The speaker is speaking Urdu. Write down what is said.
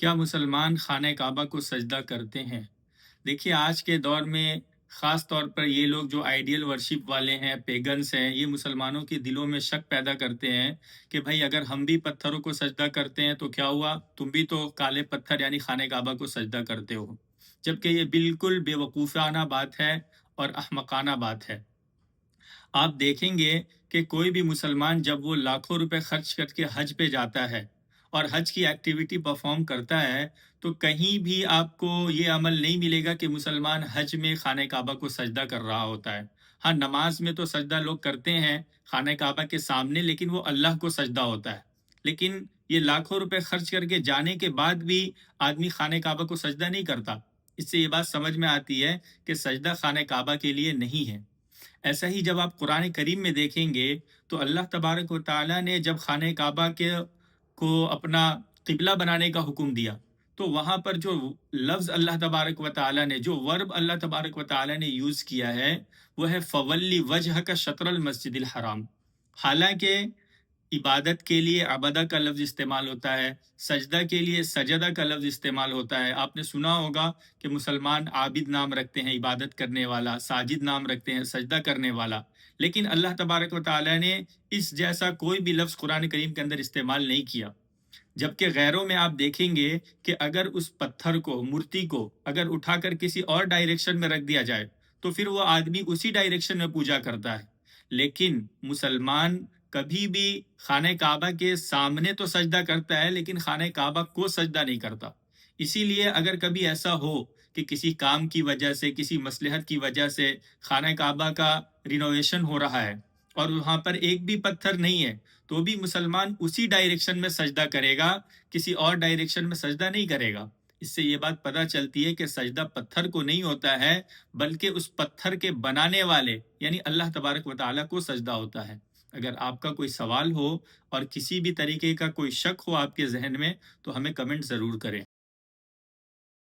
کیا مسلمان خانہ کعبہ کو سجدہ کرتے ہیں؟ دیکھیے آج کے دور میں خاص طور پر یہ لوگ جو آئیڈیل ورشپ والے ہیں، پیگنس ہیں، یہ مسلمانوں کے دلوں میں شک پیدا کرتے ہیں کہ بھائی اگر ہم بھی پتھروں کو سجدہ کرتے ہیں تو کیا ہوا؟ تم بھی تو کالے پتھر یعنی خانہ کعبہ کو سجدہ کرتے ہو۔ جبکہ یہ بالکل بے وقوفانہ بات ہے اور احمقانہ بات ہے۔ آپ دیکھیں گے کہ کوئی بھی مسلمان جب وہ لاکھوں روپے خرچ کر کے حج پہ جاتا ہے اور حج کی ایکٹیویٹی پرفارم کرتا ہے تو کہیں بھی آپ کو یہ عمل نہیں ملے گا کہ مسلمان حج میں خانہ کعبہ کو سجدہ کر رہا ہوتا ہے۔ ہاں، نماز میں تو سجدہ لوگ کرتے ہیں خانہ کعبہ کے سامنے، لیکن وہ اللہ کو سجدہ ہوتا ہے۔ لیکن یہ لاکھوں روپے خرچ کر کے جانے کے بعد بھی آدمی خانہ کعبہ کو سجدہ نہیں کرتا۔ اس سے یہ بات سمجھ میں آتی ہے کہ سجدہ خانہ کعبہ کے لیے نہیں ہے۔ ایسا ہی جب آپ قرآن کریم میں دیکھیں گے تو اللہ تبارک و تعالیٰ نے جب خانہ کعبہ کو اپنا قبلہ بنانے کا حکم دیا تو وہاں پر جو لفظ اللہ تبارک و تعالیٰ نے، جو ورب اللہ تبارک و تعالیٰ نے یوز کیا ہے وہ ہے فولی وجہ کا شطر المسجد الحرام۔ حالانکہ عبادت کے لیے عبدہ کا لفظ استعمال ہوتا ہے، سجدہ کے لیے سجدہ کا لفظ استعمال ہوتا ہے۔ آپ نے سنا ہوگا کہ مسلمان عابد نام رکھتے ہیں، عبادت کرنے والا، ساجد نام رکھتے ہیں، سجدہ کرنے والا، لیکن اللہ تبارک و تعالیٰ نے اس جیسا کوئی بھی لفظ قرآن کریم کے اندر استعمال نہیں کیا۔ جبکہ غیروں میں آپ دیکھیں گے کہ اگر اس پتھر کو، مورتی کو اگر اٹھا کر کسی اور ڈائریکشن میں رکھ دیا جائے تو پھر وہ آدمی اسی ڈائریکشن میں پوجا کرتا ہے۔ لیکن مسلمان کبھی بھی خانہ کعبہ کے سامنے تو سجدہ کرتا ہے لیکن خانہ کعبہ کو سجدہ نہیں کرتا۔ اسی لیے اگر کبھی ایسا ہو کہ کسی کام کی وجہ سے، کسی مصلحت کی وجہ سے خانہ کعبہ کا رینوویشن ہو رہا ہے اور وہاں پر ایک بھی پتھر نہیں ہے تو بھی مسلمان اسی ڈائریکشن میں سجدہ کرے گا، کسی اور ڈائریکشن میں سجدہ نہیں کرے گا۔ اس سے یہ بات پتہ چلتی ہے کہ سجدہ پتھر کو نہیں ہوتا ہے بلکہ اس پتھر کے بنانے والے یعنی اللہ تبارک و تعالیٰ کو سجدہ ہوتا ہے۔ اگر آپ کا کوئی سوال ہو اور کسی بھی طریقے کا کوئی شک ہو آپ کے ذہن میں تو ہمیں کمنٹ ضرور کریں۔